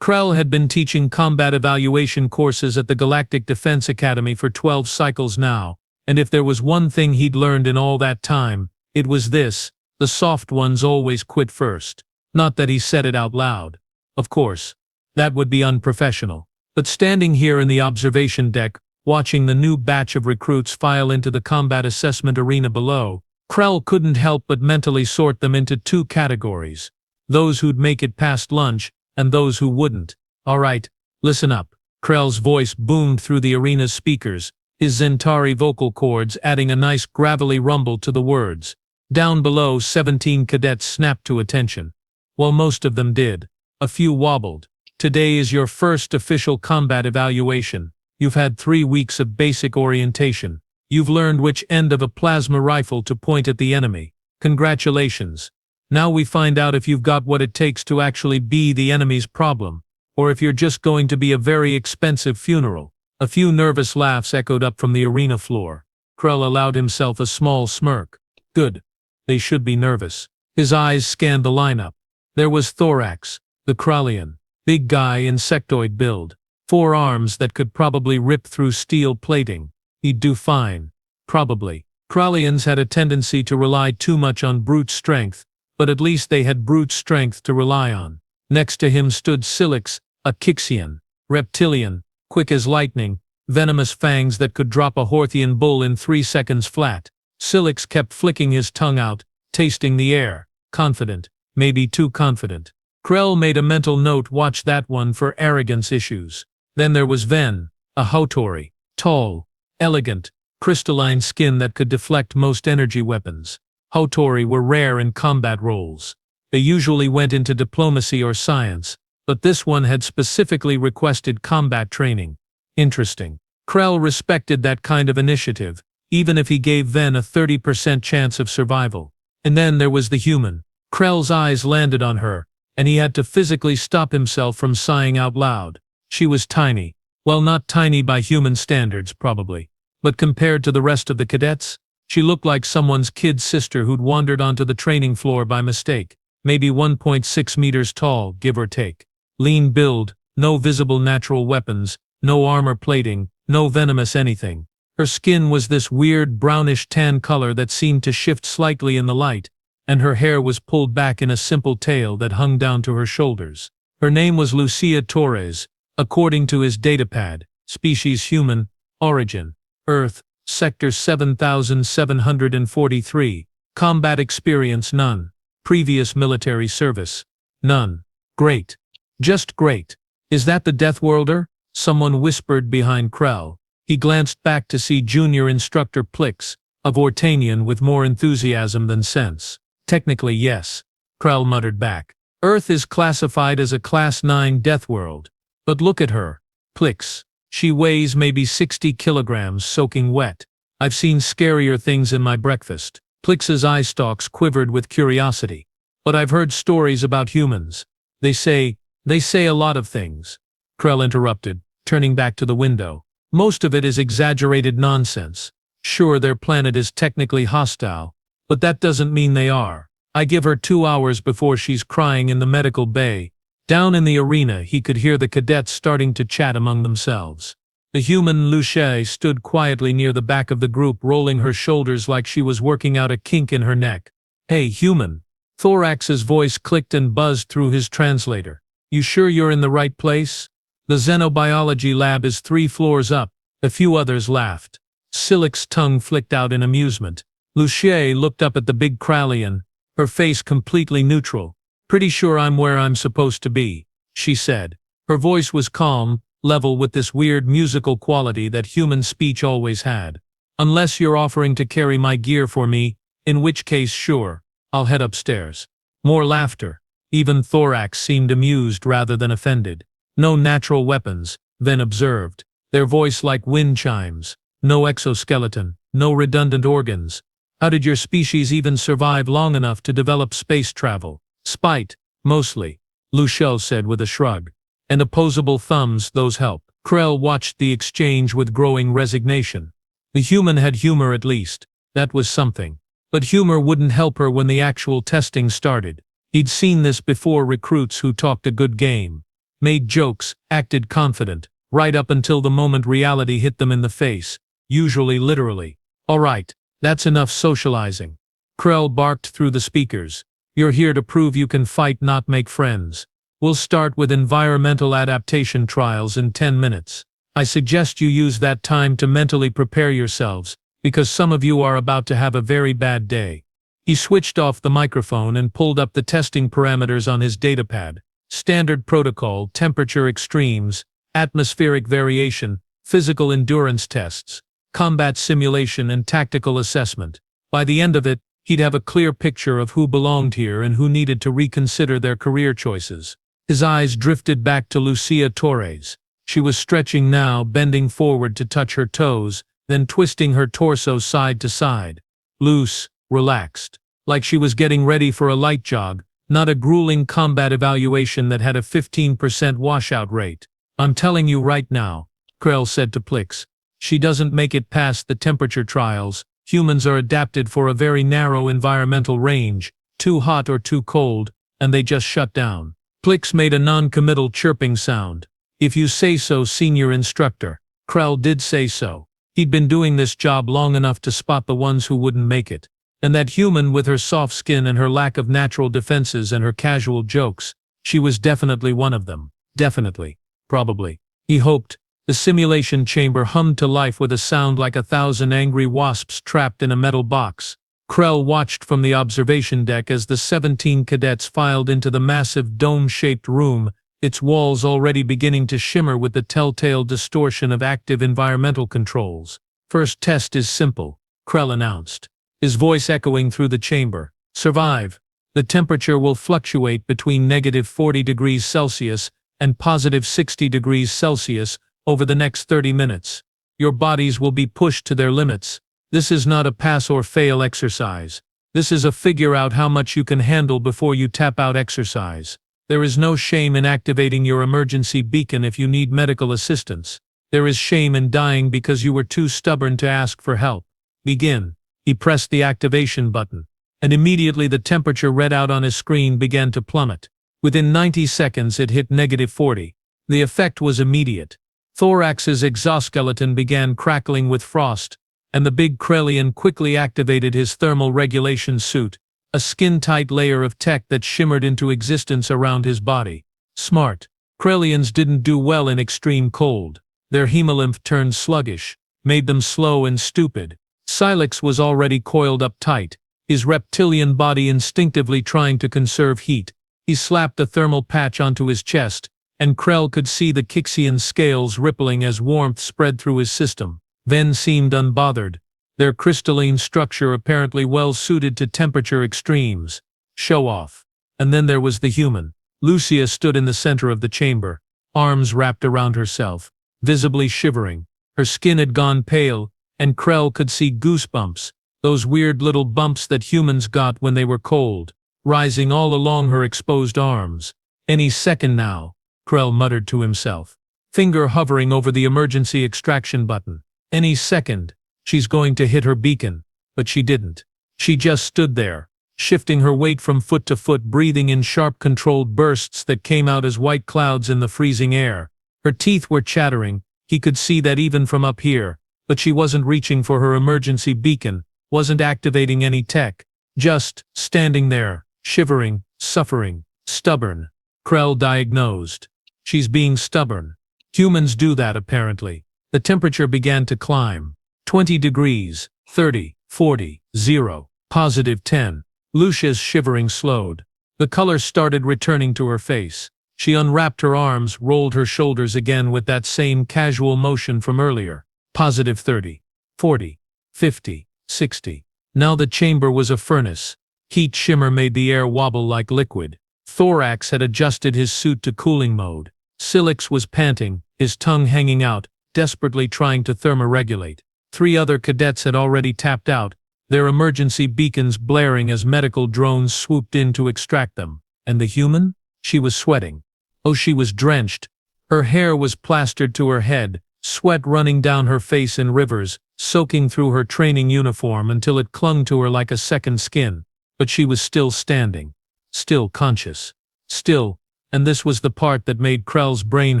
Krell had been teaching combat evaluation courses at the Galactic Defense Academy for 12 cycles now, and if there was one thing he'd learned in all that time, it was this: the soft ones always quit first. Not that he said it out loud. Of course. That would be unprofessional. But standing here in the observation deck, watching the new batch of recruits file into the combat assessment arena below, Krell couldn't help but mentally sort them into two categories: those who'd make it past lunch, and those who wouldn't. All right, listen up. Krell's voice boomed through the arena's speakers, his Zentari vocal cords adding a nice gravelly rumble to the words. Down below, 17 cadets snapped to attention. Well, most of them did. A few wobbled. Today is your first official combat evaluation. You've had 3 weeks of basic orientation. You've learned which end of a plasma rifle to point at the enemy. Congratulations. Now we find out if you've got what it takes to actually be the enemy's problem, or if you're just going to be a very expensive funeral. A few nervous laughs echoed up from the arena floor. Krell allowed himself a small smirk. Good. They should be nervous. His eyes scanned the lineup. There was Thorax, the Krallian. Big guy, insectoid build. 4 arms that could probably rip through steel plating. He'd do fine. Probably. Krallians had a tendency to rely too much on brute strength, but at least they had brute strength to rely on. Next to him stood Silix, a Kixian. Reptilian, quick as lightning, venomous fangs that could drop a Horthian bull in 3 seconds flat. Silix kept flicking his tongue out, tasting the air. Confident. Maybe too confident. Krell made a mental note: watch that one for arrogance issues. Then there was Ven, a Hotori. Tall, elegant, crystalline skin that could deflect most energy weapons. Hotori were rare in combat roles. They usually went into diplomacy or science, but this one had specifically requested combat training. Interesting. Krell respected that kind of initiative, even if he gave Ven a 30% chance of survival. And then there was the human. Krell's eyes landed on her, and he had to physically stop himself from sighing out loud. She was tiny. Well, not tiny by human standards, probably. But compared to the rest of the cadets, she looked like someone's kid sister who'd wandered onto the training floor by mistake. Maybe 1.6 meters tall, give or take. Lean build, no visible natural weapons, no armor plating, no venomous anything. Her skin was this weird brownish tan color that seemed to shift slightly in the light, and her hair was pulled back in a simple tail that hung down to her shoulders. Her name was Lucia Torres, according to his datapad. Species human, origin, Earth, Sector 7743, combat experience none, previous military service, none. Great. Just great. Is that the Deathworlder? Someone whispered behind Krell. He glanced back to see Junior Instructor Plix, a Vortanian with more enthusiasm than sense. Technically yes, Krell muttered back. Earth is classified as a Class 9 Deathworld. But look at her. Plix. She weighs maybe 60 kilograms soaking wet. I've seen scarier things in my breakfast. Plix's eye stalks quivered with curiosity. But I've heard stories about humans. They say a lot of things. Krell interrupted, turning back to the window. Most of it is exaggerated nonsense. Sure, their planet is technically hostile, but that doesn't mean they are. I give her 2 hours before she's crying in the medical bay. Down in the arena, he could hear the cadets starting to chat among themselves. The human Lucia stood quietly near the back of the group, rolling her shoulders like she was working out a kink in her neck. Hey, human. Thorax's voice clicked and buzzed through his translator. You sure you're in the right place? The xenobiology lab is 3 floors up. A few others laughed. Silix's tongue flicked out in amusement. Lucia looked up at the big Krallian, her face completely neutral. Pretty sure I'm where I'm supposed to be, she said. Her voice was calm, level with this weird musical quality that human speech always had. Unless you're offering to carry my gear for me, in which case sure, I'll head upstairs. More laughter. Even Thorax seemed amused rather than offended. No natural weapons, Ven observed. Their voice like wind chimes. No exoskeleton, no redundant organs. How did your species even survive long enough to develop space travel? Spite, mostly, Lucia said with a shrug. And opposable thumbs, those help. Krell watched the exchange with growing resignation. The human had humor at least. That was something. But humor wouldn't help her when the actual testing started. He'd seen this before: recruits who talked a good game, made jokes, acted confident, right up until the moment reality hit them in the face, usually literally. "All right, that's enough socializing," Krell barked through the speakers. "You're here to prove you can fight, not make friends. We'll start with environmental adaptation trials in 10 minutes. I suggest you use that time to mentally prepare yourselves, because some of you are about to have a very bad day." He switched off the microphone and pulled up the testing parameters on his datapad. Standard protocol, temperature extremes, atmospheric variation, physical endurance tests, combat simulation and tactical assessment. By the end of it, he'd have a clear picture of who belonged here and who needed to reconsider their career choices. His eyes drifted back to Lucia Torres. She was stretching now, bending forward to touch her toes, then twisting her torso side to side. Loose, relaxed, like she was getting ready for a light jog, not a grueling combat evaluation that had a 15% washout rate. "I'm telling you right now," Krell said to Plix, "she doesn't make it past the temperature trials. Humans are adapted for a very narrow environmental range, too hot or too cold, and they just shut down." Plix made a non-committal chirping sound. "If you say so, senior instructor." Krell did say so. He'd been doing this job long enough to spot the ones who wouldn't make it. And that human with her soft skin and her lack of natural defenses and her casual jokes, she was definitely one of them. Definitely. Probably. He hoped. The simulation chamber hummed to life with a sound like 1,000 angry wasps trapped in a metal box. Krell watched from the observation deck as the 17 cadets filed into the massive dome-shaped room, its walls already beginning to shimmer with the telltale distortion of active environmental controls. "First test is simple," Krell announced, his voice echoing through the chamber. "Survive. The temperature will fluctuate between -40 degrees Celsius and +60 degrees Celsius over the next 30 minutes. Your bodies will be pushed to their limits. This is not a pass-or-fail exercise. This is a figure-out-how-much-you-can-handle before you tap out exercise. There is no shame in activating your emergency beacon if you need medical assistance. There is shame in dying because you were too stubborn to ask for help. Begin." He pressed the activation button, and immediately the temperature read out on his screen began to plummet. Within 90 seconds it hit -40. The effect was immediate. Thorax's exoskeleton began crackling with frost, and the big Krellian quickly activated his thermal regulation suit, a skin-tight layer of tech that shimmered into existence around his body. Smart. Krellians didn't do well in extreme cold. Their hemolymph turned sluggish, made them slow and stupid. Silex was already coiled up tight, his reptilian body instinctively trying to conserve heat. He slapped a thermal patch onto his chest, and Krell could see the Kixian scales rippling as warmth spread through his system. Ven seemed unbothered, their crystalline structure apparently well suited to temperature extremes. Show off. And then there was the human. Lucia stood in the center of the chamber, arms wrapped around herself, visibly shivering. Her skin had gone pale, and Krell could see goosebumps, those weird little bumps that humans got when they were cold, rising all along her exposed arms. "Any second now," Krell muttered to himself, finger hovering over the emergency extraction button. "Any second. She's going to hit her beacon." But she didn't. She just stood there, shifting her weight from foot to foot, breathing in sharp controlled bursts that came out as white clouds in the freezing air. Her teeth were chattering, he could see that even from up here, but she wasn't reaching for her emergency beacon, wasn't activating any tech, just standing there, shivering, suffering, stubborn. Krell diagnosed. She's being stubborn. Humans do that apparently. The temperature began to climb. 20 degrees, 30, 40, 0, +10. Lucia's shivering slowed. The color started returning to her face. She unwrapped her arms, rolled her shoulders again with that same casual motion from earlier. +30, 40, 50, 60. Now the chamber was a furnace. Heat shimmer made the air wobble like liquid. Thorax had adjusted his suit to cooling mode. Silex was panting, his tongue hanging out, desperately trying to thermoregulate. 3 other cadets had already tapped out, their emergency beacons blaring as medical drones swooped in to extract them. And the human? She was sweating. Oh, she was drenched. Her hair was plastered to her head, sweat running down her face in rivers, soaking through her training uniform until it clung to her like a second skin. But she was still standing. Still conscious. Still, And this was the part that made Krell's brain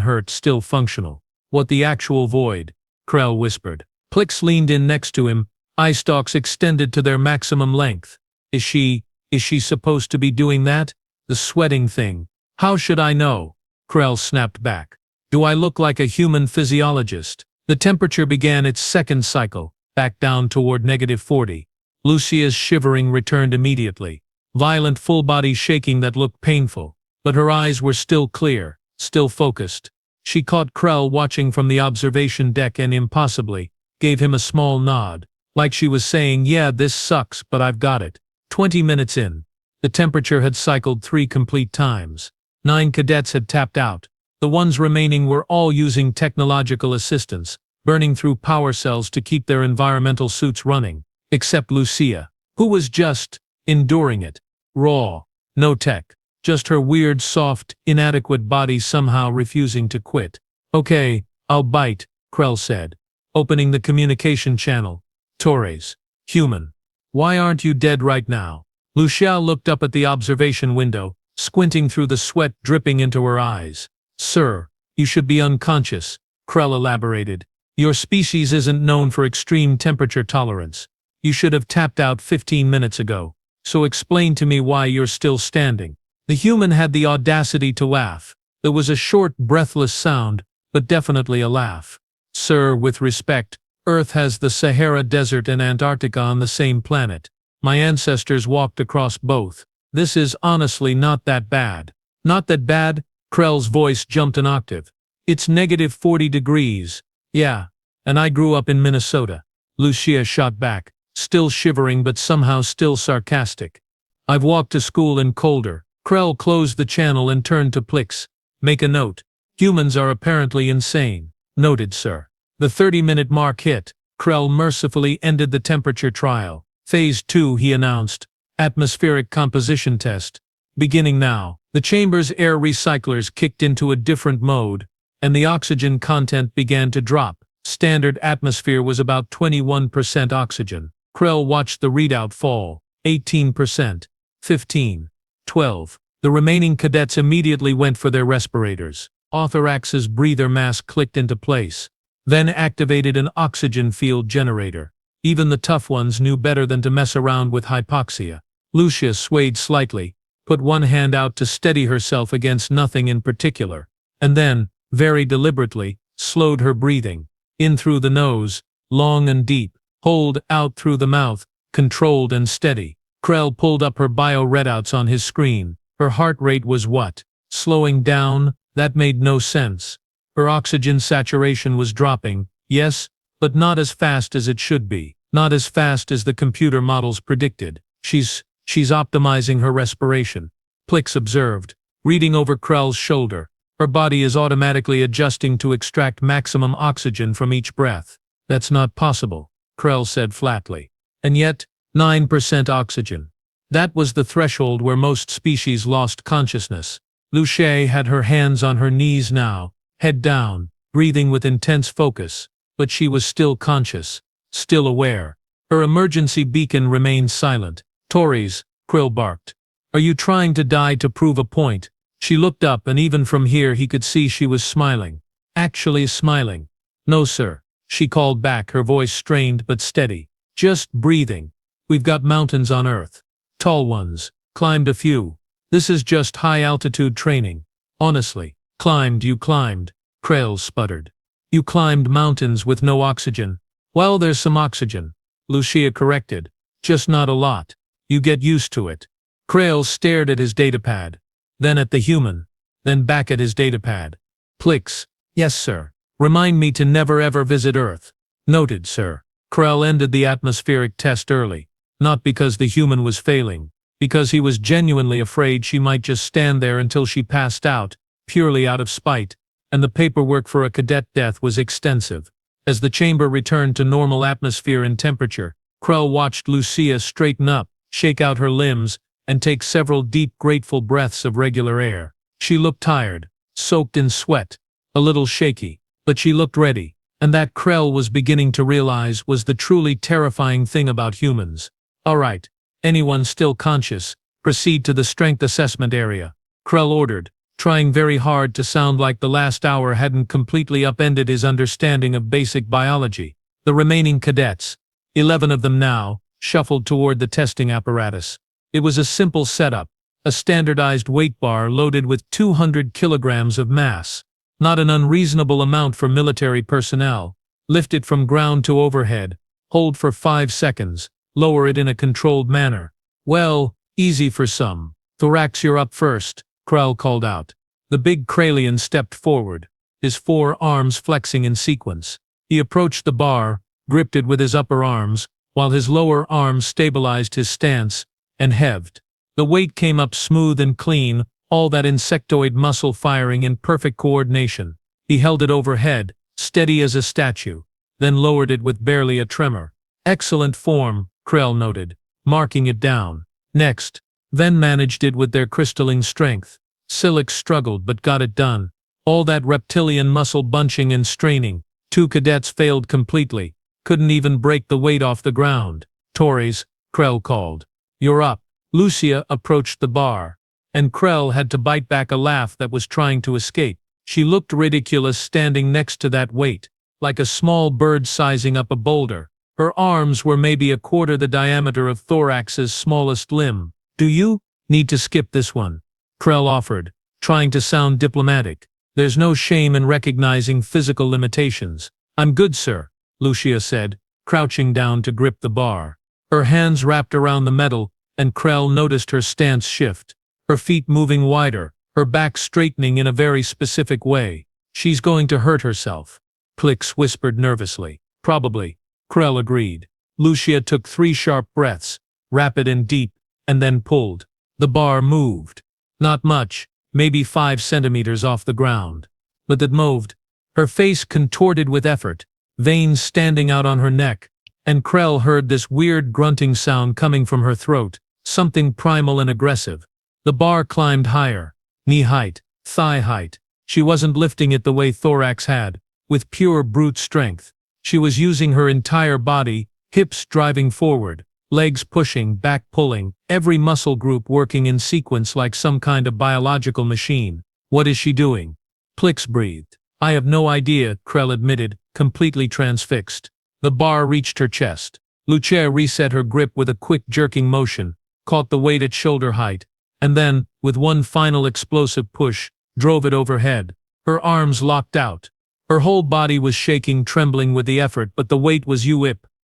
hurt still functional. What the actual void? Krell whispered. Plix leaned in next to him, eye stalks extended to their maximum length. Is she supposed to be doing that? The sweating thing. How should I know? Krell snapped back. Do I look like a human physiologist? The temperature began its second cycle, back down toward -40. Lucia's shivering returned immediately. Violent full-body shaking that looked painful, but her eyes were still clear, still focused. She caught Krell watching from the observation deck and impossibly gave him a small nod, like she was saying, yeah, this sucks, but I've got it. 20 minutes in. The temperature had cycled 3 complete times. 9 cadets had tapped out. The ones remaining were all using technological assistance, burning through power cells to keep their environmental suits running, except Lucia, who was just enduring it. Raw. No tech. Just her weird, soft, inadequate body somehow refusing to quit. Okay, I'll bite, Krell said, opening the communication channel. Torres. Human. Why aren't you dead right now? Lucia looked up at the observation window, squinting through the sweat dripping into her eyes. Sir, you should be unconscious, Krell elaborated. Your species isn't known for extreme temperature tolerance. You should have tapped out 15 minutes ago. So explain to me why you're still standing. The human had the audacity to laugh. There was a short, breathless sound, but definitely a laugh. Sir, with respect, Earth has the Sahara Desert and Antarctica on the same planet. My ancestors walked across both. This is honestly not that bad. Not that bad? Krell's voice jumped an octave. It's -40 degrees. Yeah, and I grew up in Minnesota. Lucia shot back, still shivering but somehow still sarcastic. I've walked to school in colder. Krell closed the channel and turned to Plix. Make a note. Humans are apparently insane. Noted, sir. The 30-minute mark hit. Krell mercifully ended the temperature trial. Phase 2, he announced. Atmospheric composition test. Beginning now. The chamber's air recyclers kicked into a different mode, and the oxygen content began to drop. Standard atmosphere was about 21% oxygen. Krell watched the readout fall. 18%. 15. 12. The remaining cadets immediately went for their respirators. Arthurax's breather mask clicked into place, then activated an oxygen field generator. Even the tough ones knew better than to mess around with hypoxia. Lucia swayed slightly, put one hand out to steady herself against nothing in particular, and then, very deliberately, slowed her breathing. In through the nose, long and deep, hold out through the mouth, controlled and steady. Krell pulled up her bio-readouts on his screen. Her heart rate was what? Slowing down? That made no sense. Her oxygen saturation was dropping, yes, but not as fast as it should be. Not as fast as the computer models predicted. She's optimizing her respiration. Plix observed, reading over Krell's shoulder. Her body is automatically adjusting to extract maximum oxygen from each breath. That's not possible, Krell said flatly. And yet, 9% oxygen. That was the threshold where most species lost consciousness. Lucia had her hands on her knees now, head down, breathing with intense focus, but she was still conscious, still aware. Her emergency beacon remained silent. Torres, Krell barked. Are you trying to die to prove a point? She looked up and even from here he could see she was smiling. Actually smiling. No sir, she called back, her voice strained but steady. Just breathing. We've got mountains on Earth. Tall ones. Climbed a few. This is just high-altitude training. Honestly. Climbed, you climbed. Krell sputtered. You climbed mountains with no oxygen. Well, there's some oxygen, Lucia corrected. Just not a lot. You get used to it. Krell stared at his datapad. Then at the human. Then back at his datapad. Plix. Yes, sir. Remind me to never ever visit Earth. Noted, sir. Krell ended the atmospheric test early. Not because the human was failing. Because he was genuinely afraid she might just stand there until she passed out, purely out of spite, and the paperwork for a cadet death was extensive. As the chamber returned to normal atmosphere and temperature, Krell watched Lucia straighten up, shake out her limbs, and take several deep, grateful breaths of regular air. She looked tired, soaked in sweat, a little shaky, but she looked ready, and that Krell was beginning to realize was the truly terrifying thing about humans. All right, anyone still conscious, proceed to the strength assessment area, Krell ordered, trying very hard to sound like the last hour hadn't completely upended his understanding of basic biology. The remaining cadets, 11 of them now, shuffled toward the testing apparatus. It was a simple setup, a standardized weight bar loaded with 200 kilograms of mass. Not an unreasonable amount for military personnel. Lift it from ground to overhead, hold for 5 seconds, lower it in a controlled manner. Well, easy for some. Thorax, you're up first, Krell called out. The big Kralian stepped forward, his 4 arms flexing in sequence. He approached the bar, gripped it with his upper arms, while his lower arms stabilized his stance, and heaved. The weight came up smooth and clean, all that insectoid muscle firing in perfect coordination. He held it overhead, steady as a statue, then lowered it with barely a tremor. Excellent form, Krell noted, marking it down. Next, then managed it with their crystalline strength. Silex struggled but got it done. All that reptilian muscle bunching and straining. 2 cadets failed completely, couldn't even break the weight off the ground. Torres, Krell called. You're up. Lucia approached the bar, and Krell had to bite back a laugh that was trying to escape. She looked ridiculous standing next to that weight, like a small bird sizing up a boulder. Her arms were maybe a quarter the diameter of Thorax's smallest limb. Do you need to skip this one? Krell offered, trying to sound diplomatic. There's no shame in recognizing physical limitations. I'm good, sir, Lucia said, crouching down to grip the bar. Her hands wrapped around the metal, and Krell noticed her stance shift. Her feet moving wider, her back straightening in a very specific way. She's going to hurt herself. Plix whispered nervously. Probably, Krell agreed. Lucia took 3 sharp breaths, rapid and deep, and then pulled. The bar moved. Not much, maybe 5 centimeters off the ground. But it moved. Her face contorted with effort, veins standing out on her neck, and Krell heard this weird grunting sound coming from her throat, something primal and aggressive. The bar climbed higher, knee height, thigh height. She wasn't lifting it the way Thorax had, with pure brute strength. She was using her entire body, hips driving forward, legs pushing, back pulling, every muscle group working in sequence like some kind of biological machine. What is she doing? Plix breathed. I have no idea, Krell admitted, completely transfixed. The bar reached her chest. Lucia reset her grip with a quick jerking motion, caught the weight at shoulder height, and then, with one final explosive push, drove it overhead. Her arms locked out. Her whole body was shaking, trembling with the effort, but the weight was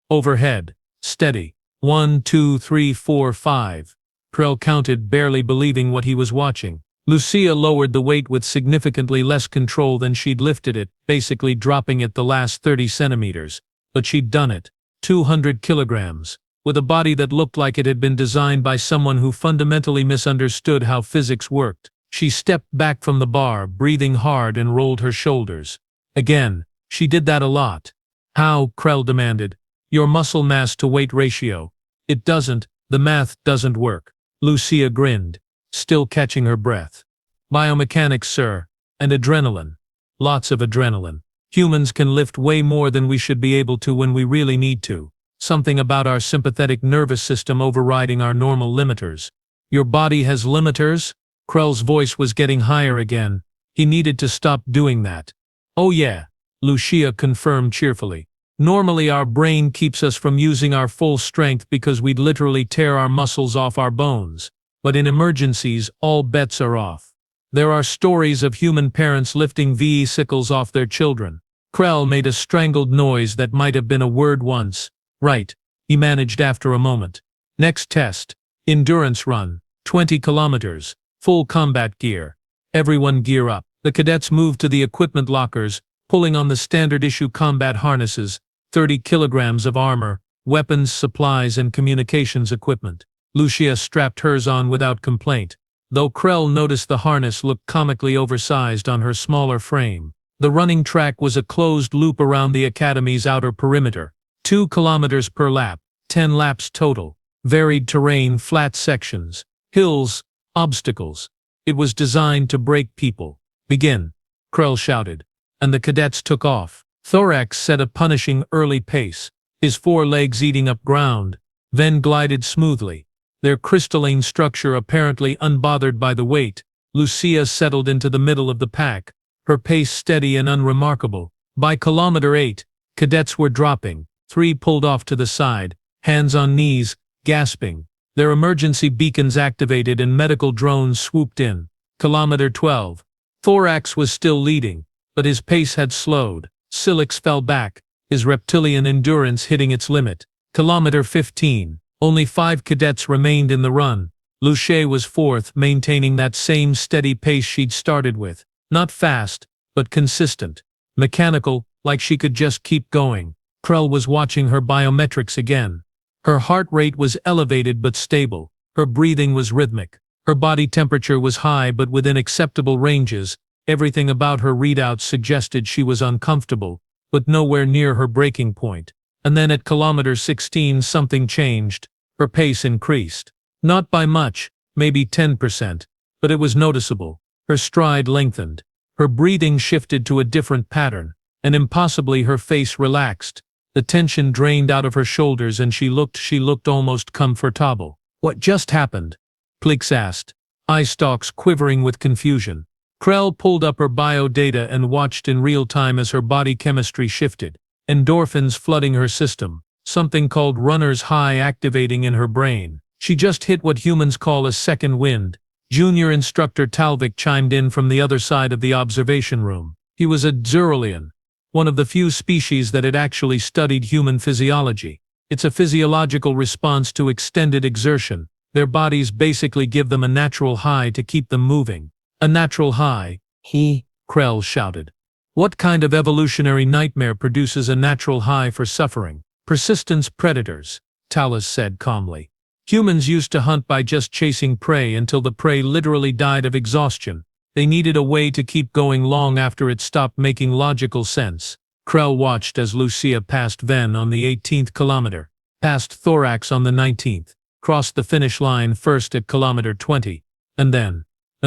overhead. Steady. 1, 2, 3, 4, 5. Krell counted, barely believing what he was watching. Lucia lowered the weight with significantly less control than she'd lifted it, basically dropping it the last 30 centimeters. But she'd done it. 200 kilograms. With a body that looked like it had been designed by someone who fundamentally misunderstood how physics worked. She stepped back from the bar, breathing hard, and rolled her shoulders. Again, she did that a lot. How? Krell demanded. Your muscle mass to weight ratio. It doesn't, the math doesn't work. Lucia grinned, still catching her breath. Biomechanics, sir, and adrenaline. Lots of adrenaline. Humans can lift way more than we should be able to when we really need to. Something about our sympathetic nervous system overriding our normal limiters. Your body has limiters? Krell's voice was getting higher again. He needed to stop doing that. Oh yeah, Lucia confirmed cheerfully. Normally our brain keeps us from using our full strength because we'd literally tear our muscles off our bones. But in emergencies, all bets are off. There are stories of human parents lifting vesicles off their children. Krell made a strangled noise that might have been a word once. Right, he managed after a moment. Next test. Endurance run. 20 kilometers. Full combat gear. Everyone gear up. The cadets moved to the equipment lockers, pulling on the standard-issue combat harnesses, 30 kilograms of armor, weapons, supplies, and communications equipment. Lucia strapped hers on without complaint, though Krell noticed the harness looked comically oversized on her smaller frame. The running track was a closed loop around the academy's outer perimeter. 2 kilometers per lap, 10 laps total. Varied terrain, flat sections, hills, obstacles. It was designed to break people. Begin, Krell shouted, and the cadets took off. Thorax set a punishing early pace, his 4 legs eating up ground, then glided smoothly, their crystalline structure apparently unbothered by the weight, Lucia settled into the middle of the pack, her pace steady and unremarkable. By kilometer 8, cadets were dropping. 3 pulled off to the side, hands on knees, gasping. Their emergency beacons activated and medical drones swooped in. Kilometer 12. Thorax was still leading, but his pace had slowed. Silix fell back, his reptilian endurance hitting its limit. Kilometer 15. Only 5 cadets remained in the run. Lucia was fourth, maintaining that same steady pace she'd started with. Not fast, but consistent. Mechanical, like she could just keep going. Krell was watching her biometrics again. Her heart rate was elevated but stable. Her breathing was rhythmic. Her body temperature was high but within acceptable ranges. Everything about her readouts suggested she was uncomfortable, but nowhere near her breaking point. And then at kilometer 16 something changed. Her pace increased. Not by much, maybe 10%, but it was noticeable. Her stride lengthened. Her breathing shifted to a different pattern, and impossibly her face relaxed. The tension drained out of her shoulders and she looked almost comfortable. What just happened? Plix asked, eye stalks quivering with confusion. Krell pulled up her biodata and watched in real time as her body chemistry shifted. Endorphins flooding her system, something called runner's high activating in her brain. She just hit what humans call a second wind. Junior instructor Talvik chimed in from the other side of the observation room. He was a Xuralian, one of the few species that had actually studied human physiology. It's a physiological response to extended exertion. Their bodies basically give them a natural high to keep them moving. A natural high? Krell shouted. What kind of evolutionary nightmare produces a natural high for suffering? Persistence predators, Talus said calmly. Humans used to hunt by just chasing prey until the prey literally died of exhaustion. They needed a way to keep going long after it stopped making logical sense. Krell watched as Lucia passed Ven on the 18th kilometer, passed Thorax on the 19th, crossed the finish line first at kilometer 20, and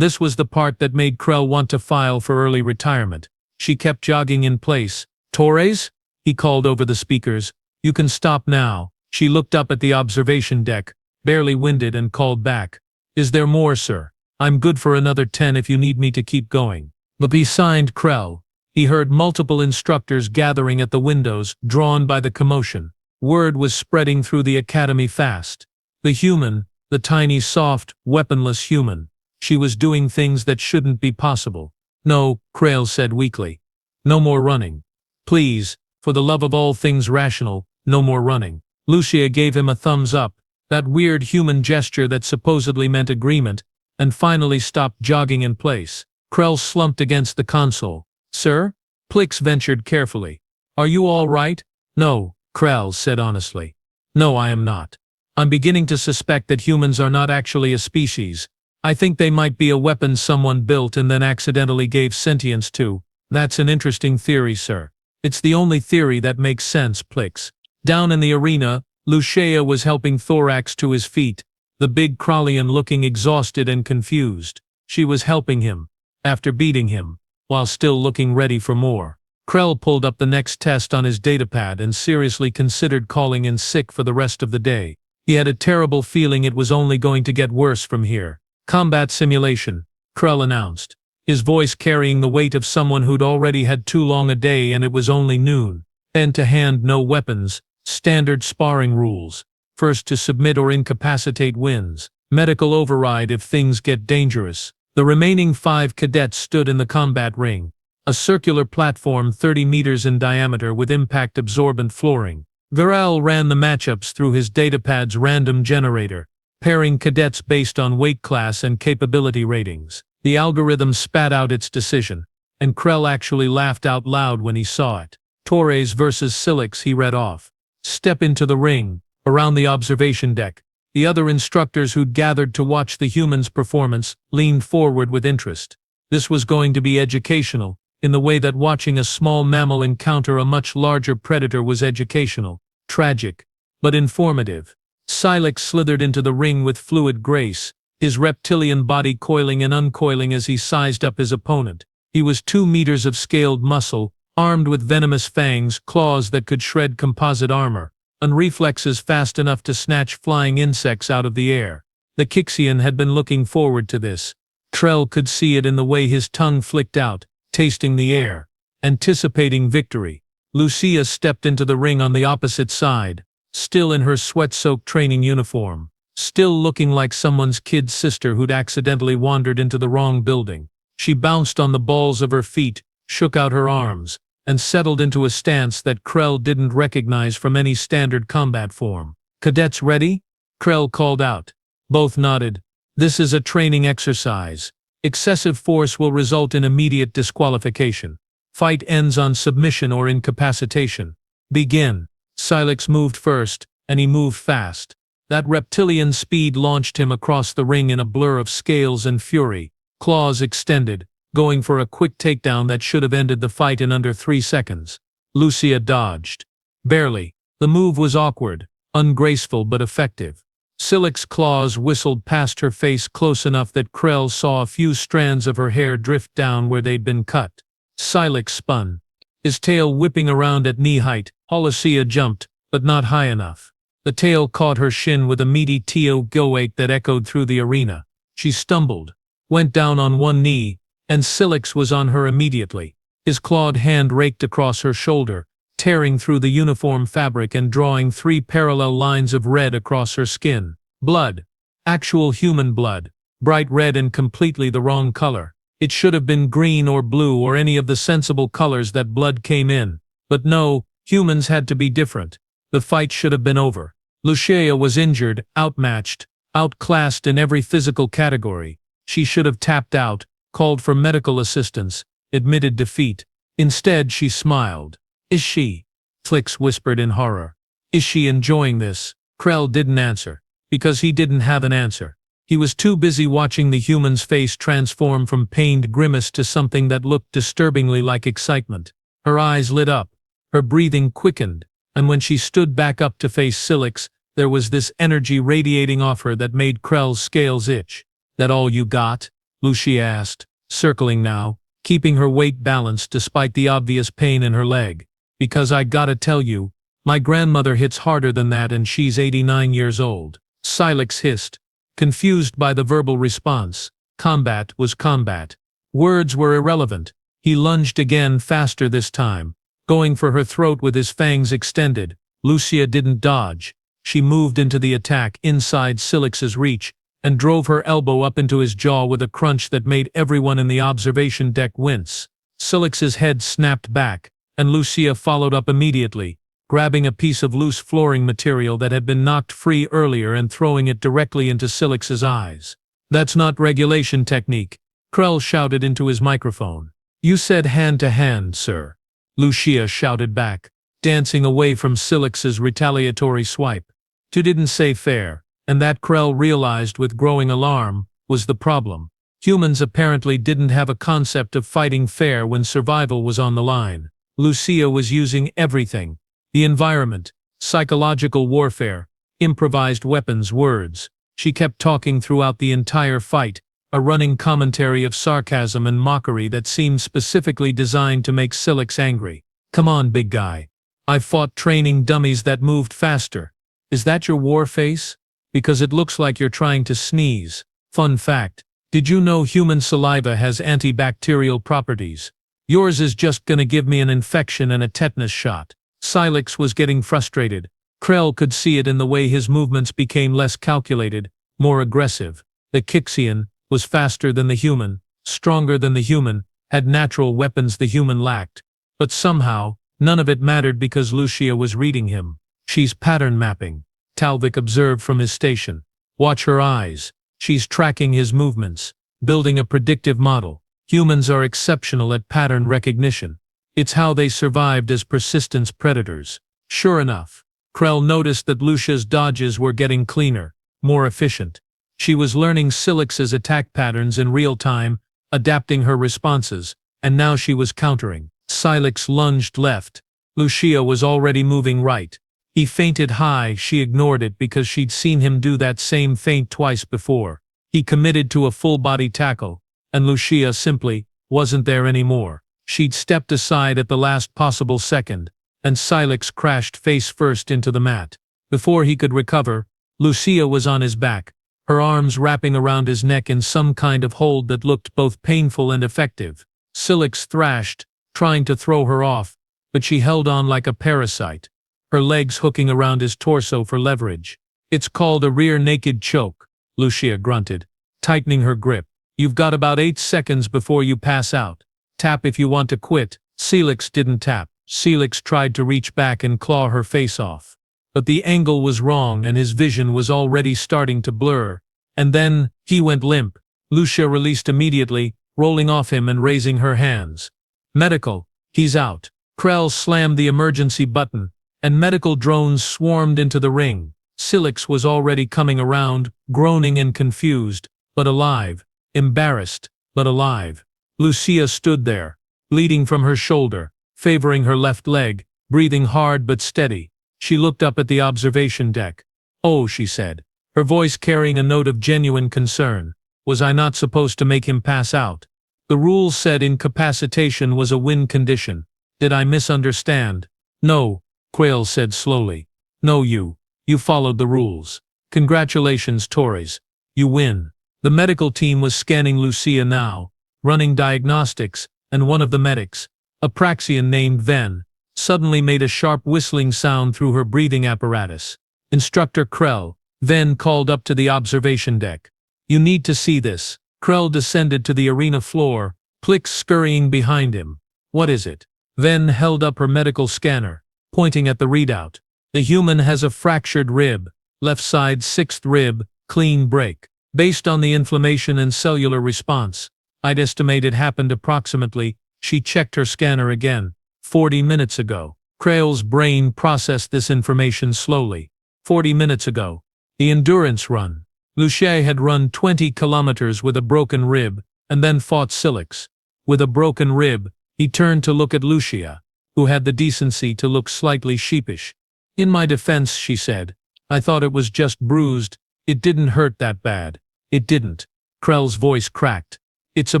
this was the part that made Krell want to file for early retirement. She kept jogging in place. Torres? He called over the speakers. You can stop now. She looked up at the observation deck, barely winded, and called back. Is there more, sir? I'm good for another 10 if you need me to keep going. But he signed Krell. He heard multiple instructors gathering at the windows, drawn by the commotion. Word was spreading through the academy fast. The human, the tiny, soft, weaponless human. She was doing things that shouldn't be possible. No, Krell said weakly. No more running. Please, for the love of all things rational, no more running. Lucia gave him a thumbs up, that weird human gesture that supposedly meant agreement, and finally stopped jogging in place. Krell slumped against the console. Sir? Plix ventured carefully. Are you all right? No, Krell said honestly. No, I am not. I'm beginning to suspect that humans are not actually a species. I think they might be a weapon someone built and then accidentally gave sentience to. That's an interesting theory, sir. It's the only theory that makes sense, Plix. Down in the arena, Lucia was helping Thorax to his feet, the big Krallian looking exhausted and confused. She was helping him, after beating him, while still looking ready for more. Krell pulled up the next test on his datapad and seriously considered calling in sick for the rest of the day. He had a terrible feeling it was only going to get worse from here. Combat simulation, Krell announced, his voice carrying the weight of someone who'd already had too long a day and it was only noon. Hand-to-hand, no weapons, standard sparring rules. First to submit or incapacitate wins. Medical override if things get dangerous. The remaining 5 cadets stood in the combat ring, a circular platform 30 meters in diameter with impact-absorbent flooring. Virel ran the matchups through his datapad's random generator, pairing cadets based on weight class and capability ratings. The algorithm spat out its decision, and Krell actually laughed out loud when he saw it. Torres versus Silix, he read off. Step into the ring. Around the observation deck, the other instructors who'd gathered to watch the humans' performance leaned forward with interest. This was going to be educational, in the way that watching a small mammal encounter a much larger predator was educational. Tragic, but informative. Silix slithered into the ring with fluid grace, his reptilian body coiling and uncoiling as he sized up his opponent. He was 2 meters of scaled muscle, armed with venomous fangs, claws that could shred composite armor, and reflexes fast enough to snatch flying insects out of the air. The Kixian had been looking forward to this. Trell could see it in the way his tongue flicked out, tasting the air. Anticipating victory, Lucia stepped into the ring on the opposite side, still in her sweat-soaked training uniform, still looking like someone's kid sister who'd accidentally wandered into the wrong building. She bounced on the balls of her feet, shook out her arms, and settled into a stance that Krell didn't recognize from any standard combat form. "Cadets ready?" Krell called out. Both nodded. "This is a training exercise. Excessive force will result in immediate disqualification. Fight ends on submission or incapacitation. Begin." Silex moved first, and he moved fast. That reptilian speed launched him across the ring in a blur of scales and fury, claws extended, going for a quick takedown that should have ended the fight in under 3 seconds. Lucia dodged. Barely. The move was awkward, ungraceful but effective. Silix's claws whistled past her face close enough that Krell saw a few strands of her hair drift down where they'd been cut. Silex spun, his tail whipping around at knee height. Lucia jumped, but not high enough. The tail caught her shin with a meaty go-wake that echoed through the arena. She stumbled, went down on one knee, and Silix was on her immediately. His clawed hand raked across her shoulder, tearing through the uniform fabric and drawing 3 parallel lines of red across her skin. Blood. Actual human blood. Bright red and completely the wrong color. It should have been green or blue or any of the sensible colors that blood came in. But no, humans had to be different. The fight should have been over. Lucia was injured, outmatched, outclassed in every physical category. She should have tapped out, called for medical assistance, admitted defeat. Instead, she smiled. "Is she?" Flix whispered in horror. "Is she enjoying this?" Krell didn't answer, because he didn't have an answer. He was too busy watching the human's face transform from pained grimace to something that looked disturbingly like excitement. Her eyes lit up, her breathing quickened, and when she stood back up to face Silix, there was this energy radiating off her that made Krell's scales itch. "That all you got?" Lucia asked, circling now, keeping her weight balanced despite the obvious pain in her leg. "Because I gotta tell you, my grandmother hits harder than that and she's 89 years old." Silix hissed, confused by the verbal response. Combat was combat. Words were irrelevant. He lunged again, faster this time, going for her throat with his fangs extended. Lucia didn't dodge. She moved into the attack inside Silix's reach and drove her elbow up into his jaw with a crunch that made everyone in the observation deck wince. Silix's head snapped back, and Lucia followed up immediately, grabbing a piece of loose flooring material that had been knocked free earlier and throwing it directly into Silix's eyes. "That's not regulation technique," Krell shouted into his microphone. "You said hand to hand, sir," Lucia shouted back, dancing away from Silix's retaliatory swipe. "You didn't say fair," and that Krell realized with growing alarm was the problem. Humans apparently didn't have a concept of fighting fair when survival was on the line. Lucia was using everything. The environment, psychological warfare, improvised weapons, words. She kept talking throughout the entire fight, a running commentary of sarcasm and mockery that seemed specifically designed to make Silix angry. "Come on, big guy. I've fought training dummies that moved faster. Is that your war face? Because it looks like you're trying to sneeze. Fun fact, did you know human saliva has antibacterial properties? Yours is just gonna give me an infection and a tetanus shot." Silix was getting frustrated. Krell could see it in the way his movements became less calculated, more aggressive. The Kixian was faster than the human, stronger than the human, had natural weapons the human lacked. But somehow, none of it mattered because Lucia was reading him. "She's pattern mapping," Talvik observed from his station. "Watch her eyes. She's tracking his movements, building a predictive model. Humans are exceptional at pattern recognition. It's how they survived as persistence predators." Sure enough, Krell noticed that Lucia's dodges were getting cleaner, more efficient. She was learning Silix's attack patterns in real time, adapting her responses, and now she was countering. Silix lunged left. Lucia was already moving right. He feinted high, she ignored it because she'd seen him do that same feint twice before. He committed to a full-body tackle, and Lucia simply wasn't there anymore. She'd stepped aside at the last possible second, and Silix crashed face first into the mat. Before he could recover, Lucia was on his back, her arms wrapping around his neck in some kind of hold that looked both painful and effective. Silex thrashed, trying to throw her off, but she held on like a parasite, her legs hooking around his torso for leverage. "It's called a rear naked choke," Lucia grunted, tightening her grip. "You've got about 8 seconds before you pass out. Tap if you want to quit." Silex didn't tap. Silex tried to reach back and claw her face off. But the angle was wrong and his vision was already starting to blur. And then, he went limp. Lucia released immediately, rolling off him and raising her hands. "Medical, he's out." Krell slammed the emergency button, and medical drones swarmed into the ring. Silex was already coming around, groaning and confused, but alive. Embarrassed, but alive. Lucia stood there, bleeding from her shoulder, favoring her left leg, breathing hard but steady. She looked up at the observation deck. "Oh," she said, her voice carrying a note of genuine concern. "Was I not supposed to make him pass out? The rules said incapacitation was a win condition. Did I misunderstand?" "No," Quail said slowly. "No, you followed the rules. Congratulations, Torres. You win." The medical team was scanning Lucia now, running diagnostics, and one of the medics, a Praxian named Ven, suddenly made a sharp whistling sound through her breathing apparatus. "Instructor Krell," Ven called up to the observation deck. "You need to see this." Krell descended to the arena floor, Plix scurrying behind him. "What is it?" Ven held up her medical scanner, pointing at the readout. "The human has a fractured rib, left side 6th rib, clean break. Based on the inflammation and cellular response, I'd estimate it happened approximately," she checked her scanner again, 40 minutes ago. Krell's brain processed this information slowly. 40 minutes ago. The endurance run. Lucia had run 20 kilometers with a broken rib, and then fought Silex. With a broken rib, he turned to look at Lucia, who had the decency to look slightly sheepish. "In my defense," she said, "I thought it was just bruised. It didn't hurt that bad." "It didn't." Krell's voice cracked. "It's a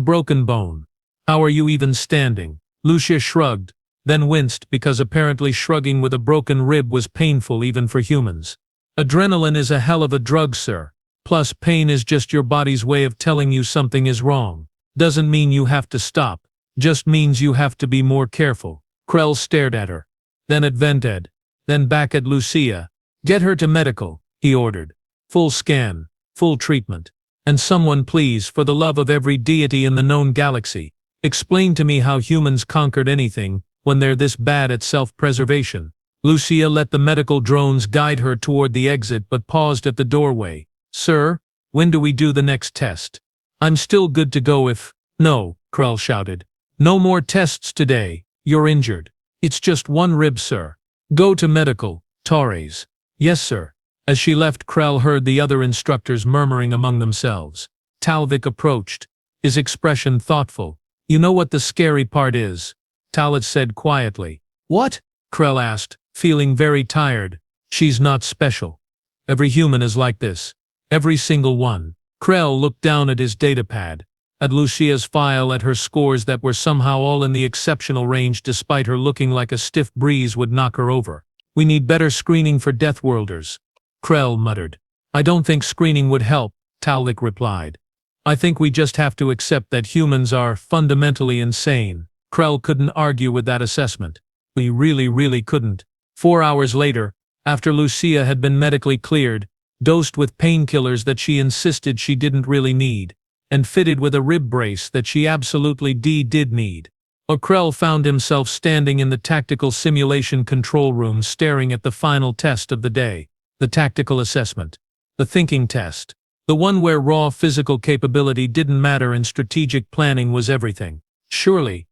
broken bone. How are you even standing?" Lucia shrugged, then winced because apparently shrugging with a broken rib was painful even for humans. "Adrenaline is a hell of a drug, sir. Plus pain is just your body's way of telling you something is wrong. Doesn't mean you have to stop. Just means you have to be more careful." Krell stared at her, then at Vented, then back at Lucia. "Get her to medical," he ordered. "Full scan, full treatment. And someone please, for the love of every deity in the known galaxy, explain to me how humans conquered anything when they're this bad at self-preservation." Lucia let the medical drones guide her toward the exit but paused at the doorway. "Sir, when do we do the next test?" "I'm still good to go if—" "No," Krell shouted. "No more tests today. You're injured." "It's just one rib, sir." "Go to medical, Torres." "Yes, sir." As she left, Krell heard the other instructors murmuring among themselves. Talvik approached, his expression thoughtful. "You know what the scary part is?" Talit said quietly. "What?" Krell asked, feeling very tired. "She's not special. Every human is like this. Every single one." Krell looked down at his datapad, at Lucia's file, at her scores that were somehow all in the exceptional range despite her looking like a stiff breeze would knock her over. "We need better screening for Deathworlders," Krell muttered. "I don't think screening would help," Talvik replied. "I think we just have to accept that humans are fundamentally insane." Krell couldn't argue with that assessment. We really couldn't. 4 hours later, after Lucia had been medically cleared, dosed with painkillers that she insisted she didn't really need, and fitted with a rib brace that she absolutely did need, Krell found himself standing in the tactical simulation control room staring at the final test of the day. The tactical assessment. The thinking test. The one where raw physical capability didn't matter and strategic planning was everything. Surely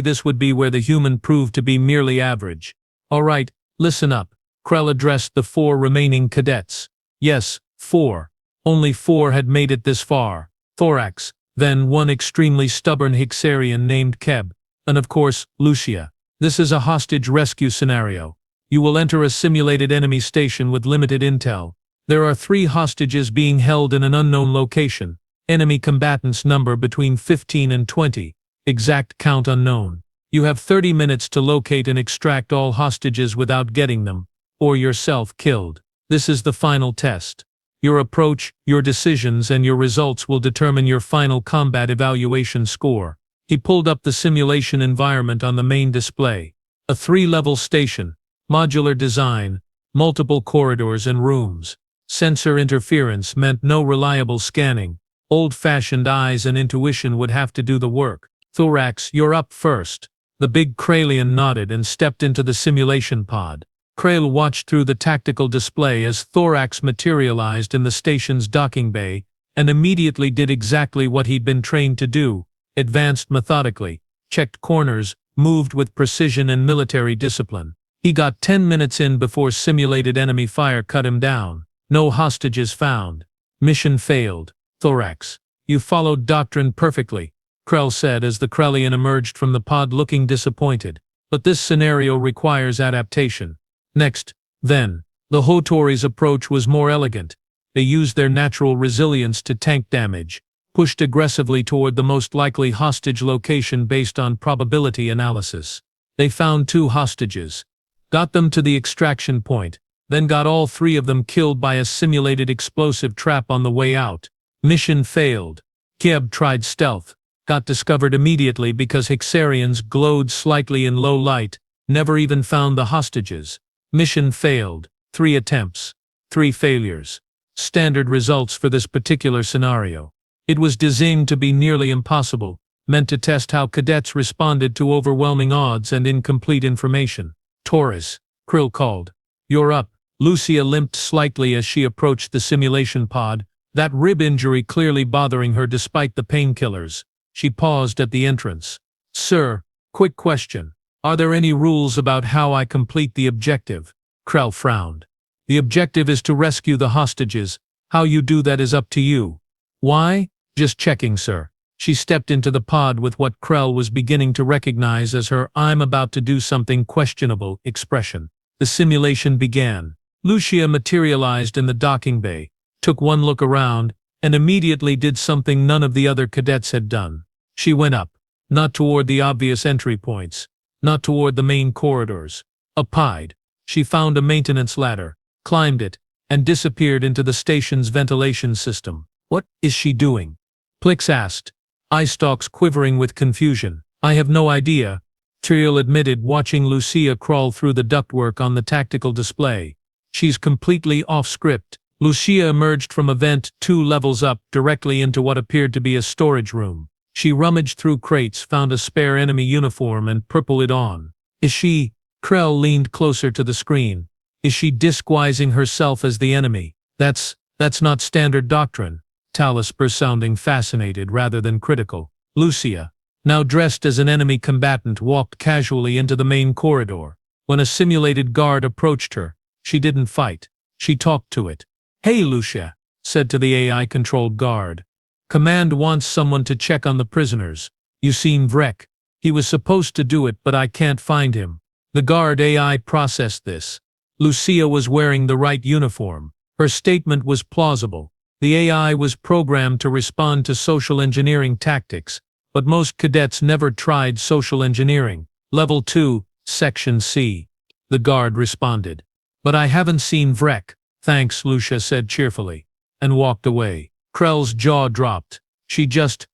this would be where the human proved to be merely average. "All right, listen up," Krell addressed the 4 remaining cadets. Yes, 4. Only 4 had made it this far. Thorax, then one extremely stubborn Hixarian named Keb, and of course, Lucia. This is a hostage rescue scenario. You will enter a simulated enemy station with limited intel. There are 3 hostages being held in an unknown location. Enemy combatants number between 15 and 20. Exact count unknown. You have 30 minutes to locate and extract all hostages without getting them, or yourself killed. This is the final test. Your approach, your decisions, and your results will determine your final combat evaluation score. He pulled up the simulation environment on the main display. A 3-level station, modular design, multiple corridors and rooms. Sensor interference meant no reliable scanning. Old-fashioned eyes and intuition would have to do the work. Thorax, you're up first. The big Kralian nodded and stepped into the simulation pod. Krail watched through the tactical display as Thorax materialized in the station's docking bay, and immediately did exactly what he'd been trained to do: advanced methodically, checked corners, moved with precision and military discipline. He got 10 minutes in before simulated enemy fire cut him down. No hostages found. Mission failed. Thorax, you followed doctrine perfectly, Krell said as the Krellian emerged from the pod looking disappointed. But this scenario requires adaptation. Next, then, the Hotori's approach was more elegant. They used their natural resilience to tank damage, pushed aggressively toward the most likely hostage location based on probability analysis. They found 2 hostages, got them to the extraction point, then got all 3 of them killed by a simulated explosive trap on the way out. Mission failed. Keb tried stealth, got discovered immediately because Hexarians glowed slightly in low light, never even found the hostages. Mission failed. 3 attempts. 3 failures. Standard results for this particular scenario. It was designed to be nearly impossible, meant to test how cadets responded to overwhelming odds and incomplete information. Torres, Krill called. You're up. Lucia limped slightly as she approached the simulation pod, that rib injury clearly bothering her despite the painkillers. She paused at the entrance. Sir, quick question. Are there any rules about how I complete the objective? Krell frowned. The objective is to rescue the hostages. How you do that is up to you. Why? Just checking, sir. She stepped into the pod with what Krell was beginning to recognize as her "I'm about to do something questionable" expression. The simulation began. Lucia materialized in the docking bay, took one look around, and immediately did something none of the other cadets had done. She went up, not toward the obvious entry points, not toward the main corridors. Up-high, she found a maintenance ladder, climbed it, and disappeared into the station's ventilation system. What is she doing? Plix asked, eye stalks quivering with confusion. I have no idea, Triel admitted, watching Lucia crawl through the ductwork on the tactical display. She's completely off-script. Lucia emerged from a vent 2 levels up directly into what appeared to be a storage room. She rummaged through crates, found a spare enemy uniform, and purpled it on. Is she? Krell leaned closer to the screen. Is she disguising herself as the enemy? That's not standard doctrine. Talispur, sounding fascinated rather than critical. Lucia, now dressed as an enemy combatant, walked casually into the main corridor. When a simulated guard approached her, she didn't fight. She talked to it. Hey Lucia, said to the AI-controlled guard. Command wants someone to check on the prisoners. You seen Vrek? He was supposed to do it, but I can't find him. The guard AI processed this. Lucia was wearing the right uniform. Her statement was plausible. The AI was programmed to respond to social engineering tactics, but most cadets never tried social engineering. Level 2, Section C. The guard responded. But I haven't seen Vrek. Thanks, Lucia said cheerfully, and walked away. Krell's jaw dropped. She just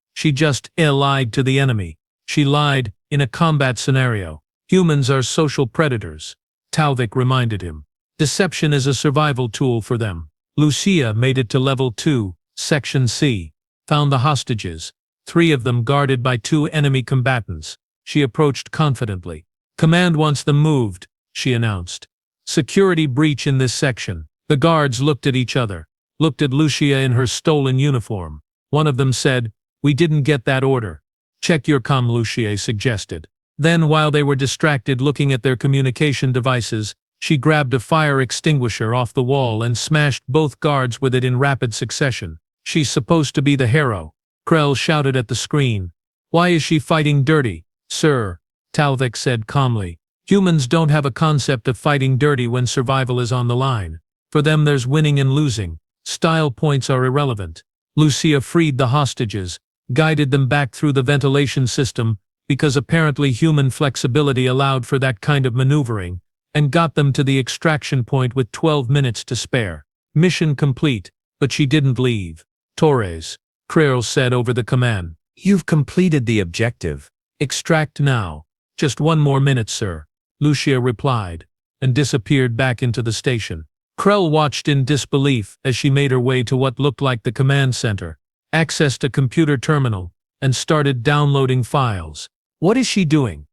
lied to the enemy. She lied in a combat scenario. Humans are social predators, Talvik reminded him. Deception is a survival tool for them. Lucia made it to Level 2, Section C. Found the hostages, 3 of them guarded by 2 enemy combatants. She approached confidently. Command wants them moved, she announced. Security breach in this section. The guards looked at each other, looked at Lucia in her stolen uniform. One of them said, we didn't get that order. Check your comm, Lucia suggested. Then, while they were distracted looking at their communication devices, she grabbed a fire extinguisher off the wall and smashed both guards with it in rapid succession. She's supposed to be the hero. Krell shouted at the screen. Why is she fighting dirty? Sir, Talvik said calmly. Humans don't have a concept of fighting dirty when survival is on the line. For them there's winning and losing. Style points are irrelevant. Lucia freed the hostages, guided them back through the ventilation system, because apparently human flexibility allowed for that kind of maneuvering, and got them to the extraction point with 12 minutes to spare. Mission complete, but she didn't leave. Torres, Krell said over the command. You've completed the objective. Extract now. Just 1 more minute, sir, Lucia replied, and disappeared back into the station. Krell watched in disbelief as she made her way to what looked like the command center, accessed a computer terminal, and started downloading files. What is she doing?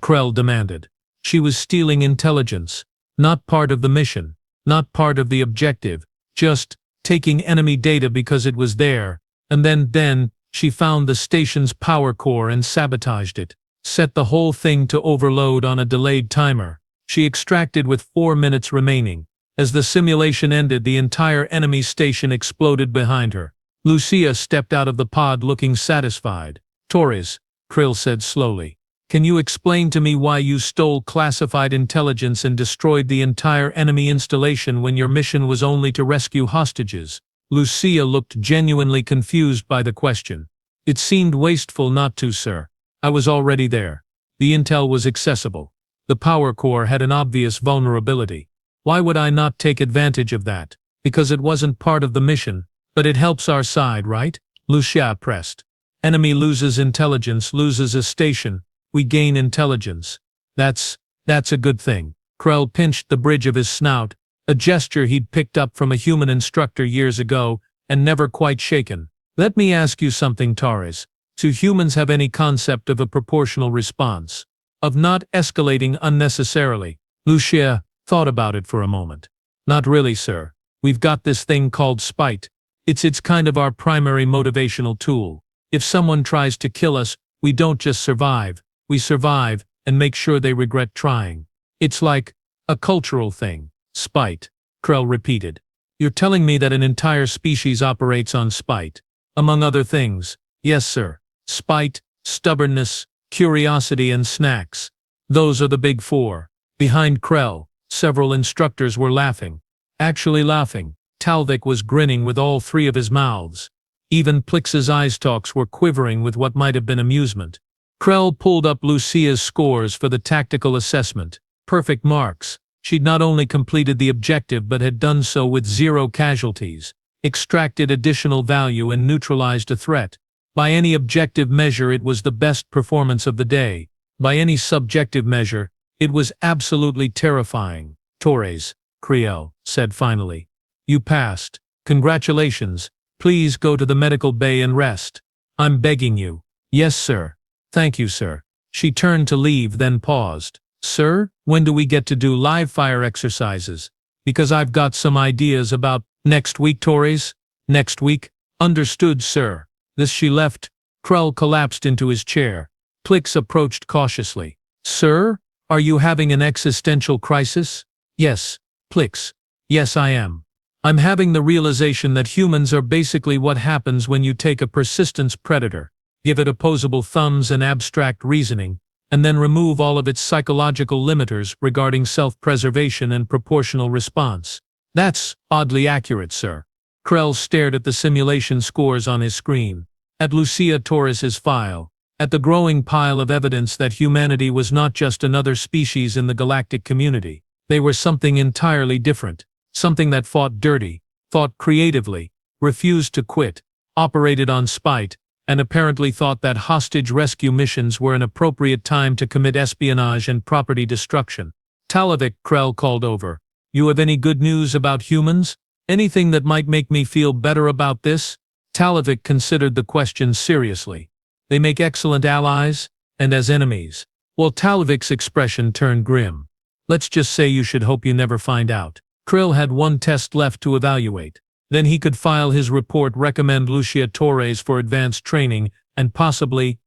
Krell demanded. She was stealing intelligence, not part of the mission, not part of the objective, just taking enemy data because it was there, and then she found the station's power core and sabotaged it, set the whole thing to overload on a delayed timer. She extracted with 4 minutes remaining. As the simulation ended, the entire enemy station exploded behind her. Lucia stepped out of the pod looking satisfied. Torres, Krell said slowly, can you explain to me why you stole classified intelligence and destroyed the entire enemy installation when your mission was only to rescue hostages? Lucia looked genuinely confused by the question. It seemed wasteful not to, sir. I was already there. The intel was accessible. The power core had an obvious vulnerability. Why would I not take advantage of that? Because it wasn't part of the mission, but it helps our side, right? Lucia pressed. Enemy loses intelligence, loses a station. We gain intelligence. That's a good thing. Krell pinched the bridge of his snout, a gesture he'd picked up from a human instructor years ago and never quite shaken. Let me ask you something, Torres. Do humans have any concept of a proportional response? Of not escalating unnecessarily? Lucia thought about it for a moment. Not really, sir. We've got this thing called spite. It's kind of our primary motivational tool. If someone tries to kill us, we don't just survive. We survive and make sure they regret trying. It's like a cultural thing. Spite, Krell repeated. You're telling me that an entire species operates on spite? Among other things. Yes, sir. Spite, stubbornness, curiosity, and snacks. Those are the big 4. Behind Krell, several instructors were laughing. Actually laughing. Talvik was grinning with all 3 of his mouths. Even Plix's eyestalks were quivering with what might have been amusement. Krell pulled up Lucia's scores for the tactical assessment. Perfect marks. She'd not only completed the objective but had done so with 0 casualties, extracted additional value and neutralized a threat. By any objective measure, it was the best performance of the day. By any subjective measure, it was absolutely terrifying. Torres, Krell said finally. You passed. Congratulations. Please go to the medical bay and rest. I'm begging you. Yes, sir. Thank you, sir. She turned to leave, then paused. Sir, when do we get to do live fire exercises? Because I've got some ideas about next week, Torres. Next week? Understood, sir. This she left. Krell collapsed into his chair. Plix approached cautiously. Sir, are you having an existential crisis? Yes, Plix. Yes, I am. I'm having the realization that humans are basically what happens when you take a persistence predator, give it opposable thumbs and abstract reasoning, and then remove all of its psychological limiters regarding self-preservation and proportional response. That's oddly accurate, sir. Krell stared at the simulation scores on his screen, at Lucia Torres's file, at the growing pile of evidence that humanity was not just another species in the galactic community. They were something entirely different, something that fought dirty, thought creatively, refused to quit, operated on spite, and apparently thought that hostage rescue missions were an appropriate time to commit espionage and property destruction. Talvik, Krell called over. You have any good news about humans? Anything that might make me feel better about this? Talvik considered the question seriously. They make excellent allies, and as enemies. Well, Talvik's expression turned grim. Let's just say you should hope you never find out. Krell had 1 test left to evaluate. Then he could file his report, recommend Lucia Torres for advanced training, and possibly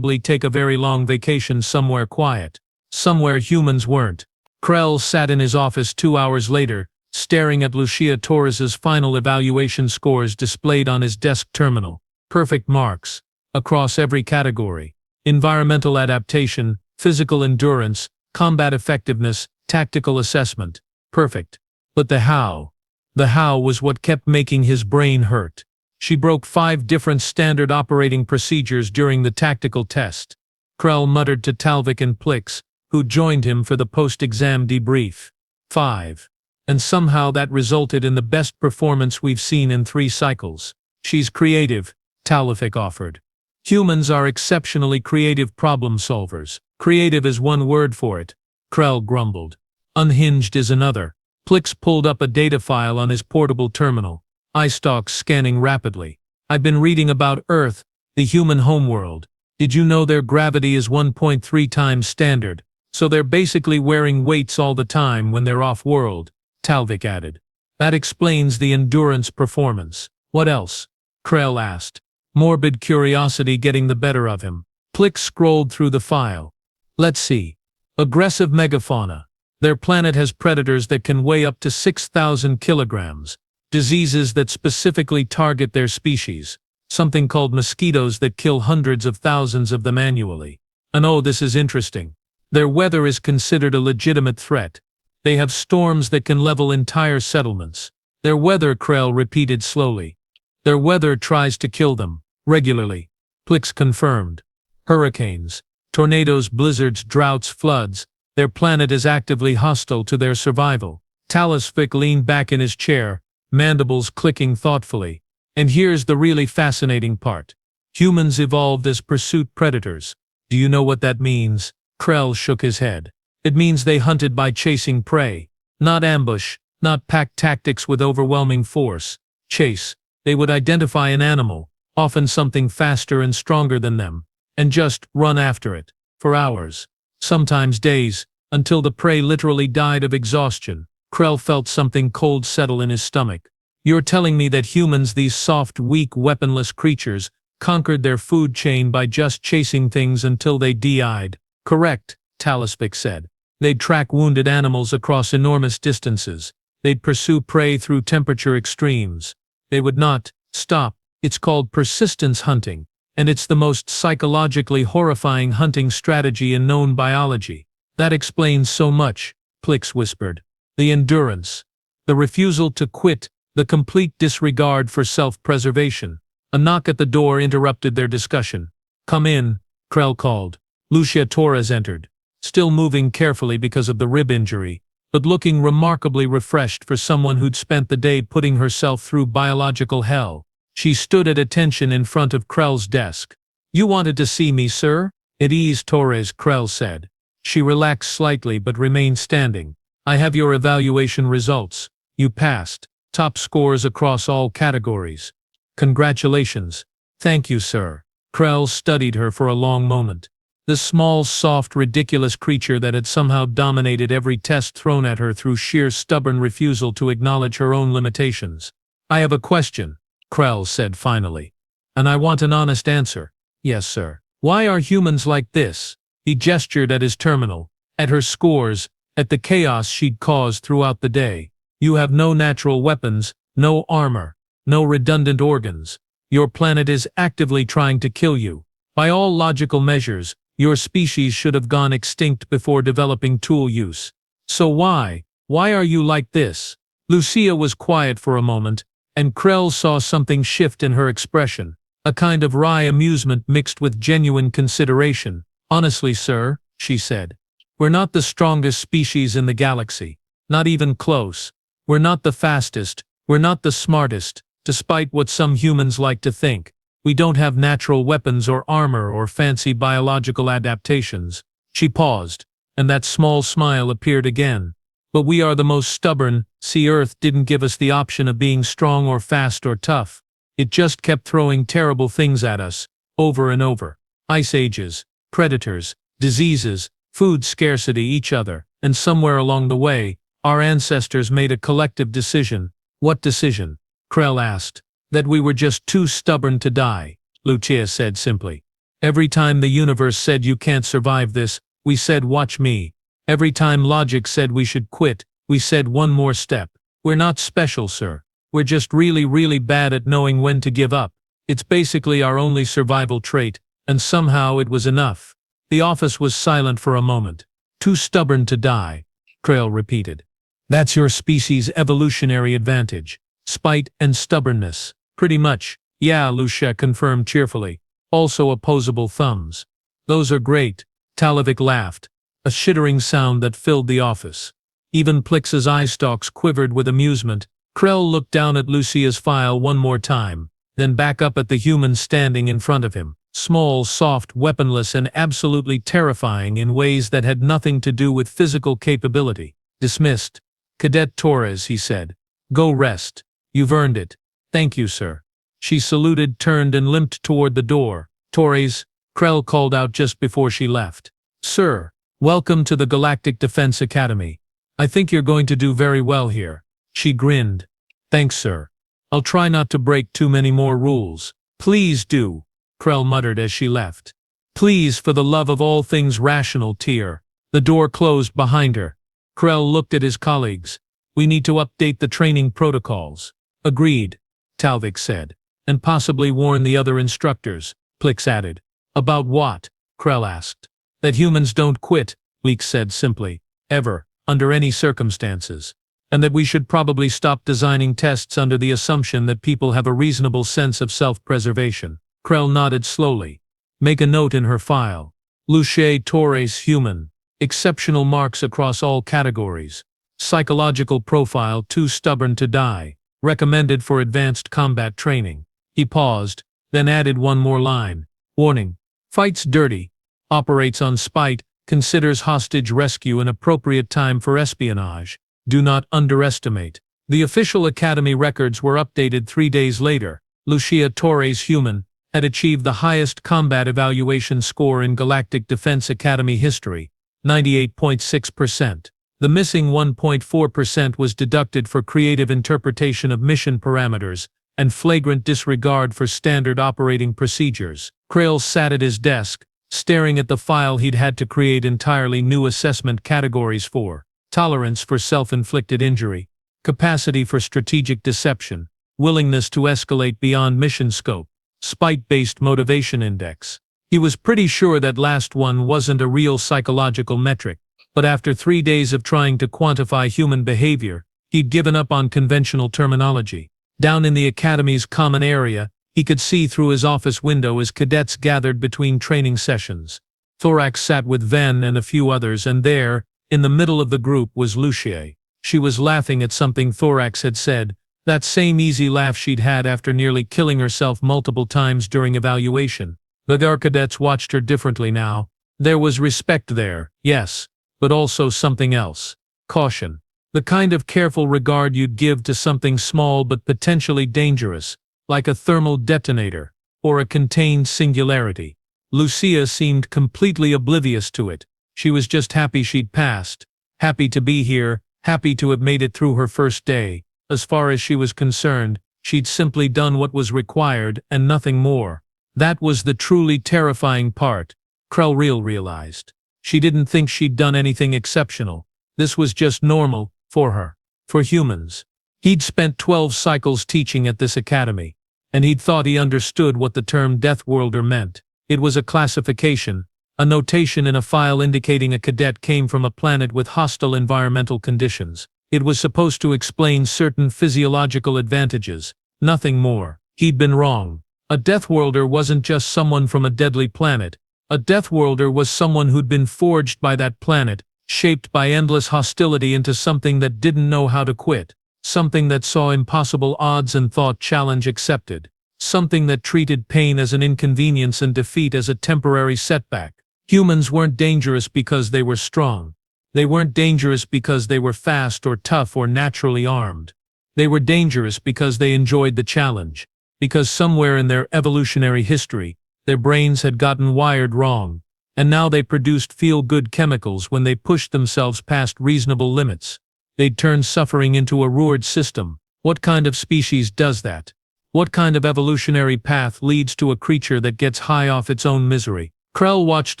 take a very long vacation somewhere quiet. Somewhere humans weren't. Krell sat in his office 2 hours later, staring at Lucia Torres's final evaluation scores displayed on his desk terminal. Perfect marks. Across every category. Environmental adaptation, physical endurance, combat effectiveness, tactical assessment. Perfect. But the how? The how was what kept making his brain hurt. She broke 5 different standard operating procedures during the tactical test. Krell muttered to Talvik and Plix, who joined him for the post-exam debrief. 5. and somehow that resulted in the best performance we've seen in 3 cycles. She's creative, Talifik offered. Humans are exceptionally creative problem solvers. Creative is one word for it, Krell grumbled. Unhinged is another. Plix pulled up a data file on his portable terminal, eye stalks scanning rapidly. I've been reading about Earth, the human homeworld. Did you know their gravity is 1.3 times standard, so they're basically wearing weights all the time when they're off-world, Talvik added. That explains the endurance performance. What else? Krell asked, morbid curiosity getting the better of him. Plix scrolled through the file. Let's see. Aggressive megafauna. Their planet has predators that can weigh up to 6,000 kilograms. Diseases that specifically target their species. Something called mosquitoes that kill hundreds of thousands of them annually. And oh, this is interesting. Their weather is considered a legitimate threat. They have storms that can level entire settlements. Their weather, Krell repeated slowly. Their weather tries to kill them, regularly. Plix confirmed. Hurricanes, tornadoes, blizzards, droughts, floods. Their planet is actively hostile to their survival. Talifik leaned back in his chair, mandibles clicking thoughtfully. And here's the really fascinating part. Humans evolved as pursuit predators. Do you know what that means? Krell shook his head. It means they hunted by chasing prey. Not ambush, not pack tactics with overwhelming force. Chase. They would identify an animal, often something faster and stronger than them, and just run after it, for hours, sometimes days, until the prey literally died of exhaustion. Krell felt something cold settle in his stomach. You're telling me that humans, these soft, weak, weaponless creatures, conquered their food chain by just chasing things until they died? Correct, Talifik said. They'd track wounded animals across enormous distances. They'd pursue prey through temperature extremes. They would not stop. It's called persistence hunting, and it's the most psychologically horrifying hunting strategy in known biology. That explains so much, Plix whispered. The endurance, the refusal to quit, the complete disregard for self-preservation. A knock at the door interrupted their discussion. Come in, Krell called. Lucia Torres entered, still moving carefully because of the rib injury, but looking remarkably refreshed for someone who'd spent the day putting herself through biological hell. She stood at attention in front of Krell's desk. You wanted to see me, sir? At ease, Torres, Krell said. She relaxed slightly but remained standing. I have your evaluation results. You passed. Top scores across all categories. Congratulations. Thank you, sir. Krell studied her for a long moment. The small, soft, ridiculous creature that had somehow dominated every test thrown at her through sheer stubborn refusal to acknowledge her own limitations. I have a question, Krell said finally. And I want an honest answer. Yes, sir. Why are humans like this? He gestured at his terminal, at her scores, at the chaos she'd caused throughout the day. You have no natural weapons, no armor, no redundant organs. Your planet is actively trying to kill you. By all logical measures, your species should have gone extinct before developing tool use. So why are you like this? Lucia was quiet for a moment, and Krell saw something shift in her expression, a kind of wry amusement mixed with genuine consideration. Honestly, sir, she said, we're not the strongest species in the galaxy. Not even close. We're not the fastest, we're not the smartest, despite what some humans like to think. We don't have natural weapons or armor or fancy biological adaptations. She paused, and that small smile appeared again. But we are the most stubborn. See, Earth didn't give us the option of being strong or fast or tough. It just kept throwing terrible things at us, over and over. Ice ages, predators, diseases, food scarcity, each other, and somewhere along the way, our ancestors made a collective decision. What decision? Krell asked. That we were just too stubborn to die, Lucia said simply. Every time the universe said you can't survive this, we said watch me. Every time logic said we should quit, we said one more step. We're not special, sir. We're just really, really bad at knowing when to give up. It's basically our only survival trait, and somehow it was enough. The office was silent for a moment. Too stubborn to die, Krell repeated. That's your species' evolutionary advantage. Spite and stubbornness. Pretty much. Yeah, Lucia confirmed cheerfully. Also opposable thumbs. Those are great. Talifik laughed, a shittering sound that filled the office. Even Plix's eye stalks quivered with amusement. Krell looked down at Lucia's file one more time, then back up at the human standing in front of him. Small, soft, weaponless, and absolutely terrifying in ways that had nothing to do with physical capability. Dismissed. Cadet Torres, he said. Go rest. You've earned it. Thank you, sir. She saluted, turned, and limped toward the door. Torres, Krell called out just before she left. Sir, welcome to the Galactic Defense Academy. I think you're going to do very well here. She grinned. Thanks, sir. I'll try not to break too many more rules. Please do, Krell muttered as she left. Please, for the love of all things rational, Tyr. The door closed behind her. Krell looked at his colleagues. We need to update the training protocols. Agreed, Talvik said. And possibly warn the other instructors, Plix added. About what? Krell asked. That humans don't quit, Weeks said simply. Ever, under any circumstances. And that we should probably stop designing tests under the assumption that people have a reasonable sense of self-preservation. Krell nodded slowly. Make a note in her file. Lucia Torres human. Exceptional marks across all categories. Psychological profile too stubborn to die. Recommended for advanced combat training. He paused, then added one more line. Warning. Fights dirty. Operates on spite. Considers hostage rescue an appropriate time for espionage. Do not underestimate. The official Academy records were updated 3 days later. Lucia Torres human had achieved the highest combat evaluation score in Galactic Defense Academy history, 98.6%. The missing 1.4% was deducted for creative interpretation of mission parameters and flagrant disregard for standard operating procedures. Krell sat at his desk, staring at the file he'd had to create entirely new assessment categories for. Tolerance for self-inflicted injury, capacity for strategic deception, willingness to escalate beyond mission scope, spite-based motivation index. He was pretty sure that last one wasn't a real psychological metric, but after 3 days of trying to quantify human behavior, he'd given up on conventional terminology. Down in the Academy's common area, he could see through his office window as cadets gathered between training sessions. Thorax sat with Ven and a few others, and there, in the middle of the group, was Lucia. She was laughing at something Thorax had said, that same easy laugh she'd had after nearly killing herself multiple times during evaluation. The other cadets watched her differently now. There was respect there, yes, but also something else. Caution. The kind of careful regard you'd give to something small but potentially dangerous, like a thermal detonator, or a contained singularity. Lucia seemed completely oblivious to it. She was just happy she'd passed, happy to be here, happy to have made it through her first day. As far as she was concerned, she'd simply done what was required and nothing more. That was the truly terrifying part, Krell realized. She didn't think she'd done anything exceptional. This was just normal, for her. For humans. He'd spent 12 cycles teaching at this academy, and he'd thought he understood what the term Deathworlder meant. It was a classification, a notation in a file indicating a cadet came from a planet with hostile environmental conditions. It was supposed to explain certain physiological advantages, nothing more. He'd been wrong. A Deathworlder wasn't just someone from a deadly planet. A Deathworlder was someone who'd been forged by that planet, shaped by endless hostility into something that didn't know how to quit. Something that saw impossible odds and thought challenge accepted. Something that treated pain as an inconvenience and defeat as a temporary setback. Humans weren't dangerous because they were strong. They weren't dangerous because they were fast or tough or naturally armed. They were dangerous because they enjoyed the challenge. Because somewhere in their evolutionary history, their brains had gotten wired wrong, and now they produced feel-good chemicals when they pushed themselves past reasonable limits. They'd turned suffering into a reward system. What kind of species does that? What kind of evolutionary path leads to a creature that gets high off its own misery? Krell watched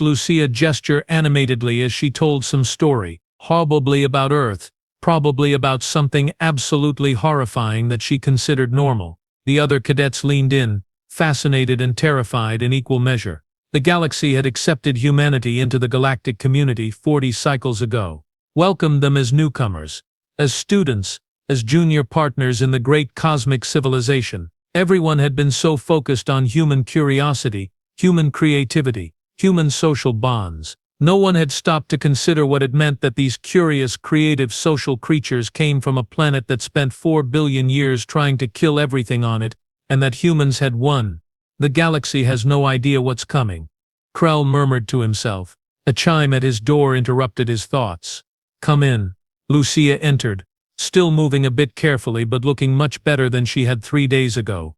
Lucia gesture animatedly as she told some story, probably about Earth, probably about something absolutely horrifying that she considered normal. The other cadets leaned in, fascinated and terrified in equal measure. The galaxy had accepted humanity into the galactic community 40 cycles ago, welcomed them as newcomers, as students, as junior partners in the great cosmic civilization. Everyone had been so focused on human curiosity, human creativity, human social bonds, No one had stopped to consider what it meant that these curious, creative social creatures came from a planet that spent 4 billion years trying to kill everything on it, and that humans had won. The galaxy has no idea what's coming. Krell murmured to himself. A chime at his door interrupted his thoughts. Come in. Lucia entered, still moving a bit carefully but looking much better than she had 3 days ago.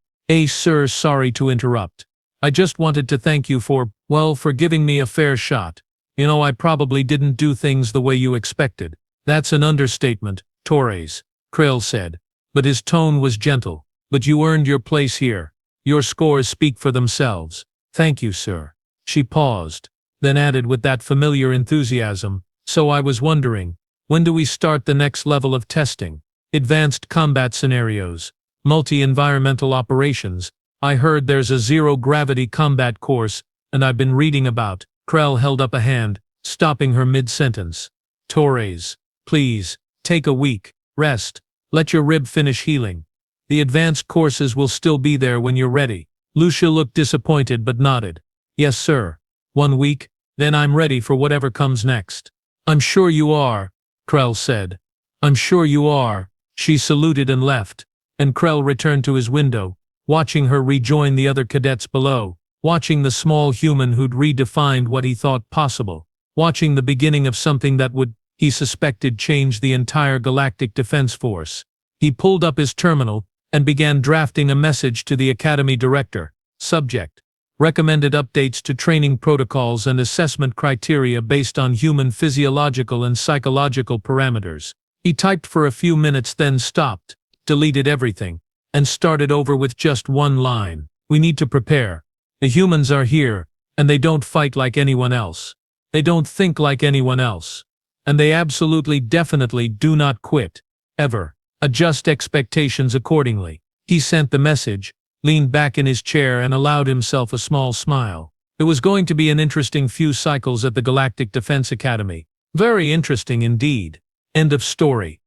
Sir, sorry to interrupt. I just wanted to thank you for giving me a fair shot. I probably didn't do things the way you expected. That's an understatement, Torres, Krell said. But his tone was gentle. But you earned your place here. Your scores speak for themselves. Thank you, sir. She paused, then added with that familiar enthusiasm, so I was wondering, when do we start the next level of testing? Advanced combat scenarios, multi-environmental operations. I heard there's a zero-gravity combat course, and I've been reading about. Krell held up a hand, stopping her mid-sentence. Torres, please, take a week, rest, let your rib finish healing. The advanced courses will still be there when you're ready. Lucia looked disappointed but nodded. Yes, sir. 1 week, then I'm ready for whatever comes next. I'm sure you are, Krell said. I'm sure you are. She saluted and left, and Krell returned to his window, watching her rejoin the other cadets below. Watching the small human who'd redefined what he thought possible, watching the beginning of something that would, he suspected, change the entire Galactic Defense Force. He pulled up his terminal and began drafting a message to the Academy Director. Subject: recommended updates to training protocols and assessment criteria based on human physiological and psychological parameters. He typed for a few minutes, then stopped, deleted everything, and started over with just one line. We need to prepare. The humans are here, and they don't fight like anyone else. They don't think like anyone else. And they absolutely definitely do not quit. Ever. Adjust expectations accordingly. He sent the message, leaned back in his chair and allowed himself a small smile. It was going to be an interesting few cycles at the Galactic Defense Academy. Very interesting indeed. End of story.